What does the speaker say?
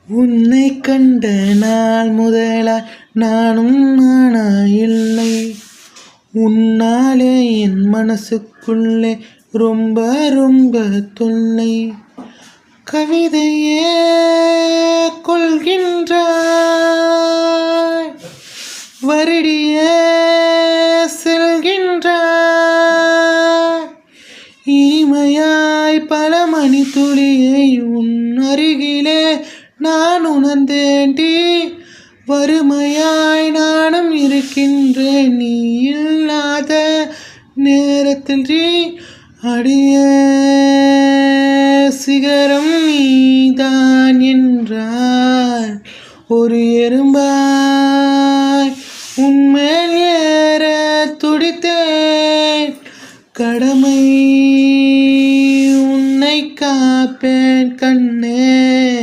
உன்னை கண்ட நாள் முதலாய் நானும் நானாயில்லை. உன்னாலே என் மனசுக்குள்ளே ரொம்ப ரொம்ப தொல்லை. கவிதையே கொள்கின்றாய், வருடியே செல்கின்றாய். இனிமையாய் பல மணி துளியை உன் அருகிலே நான் உணர்ந்தேன்டி. வறுமையாய் நானும் இருக்கின்றேன் நீ இல்லாத நேரத்தில். அடிய சிகரம் நீதான் என்றார். ஒரு எறும்பாய் உன்மேல் ஏற துடித்தேன். கடமை உன்னை காப்பேன் கண்ணே.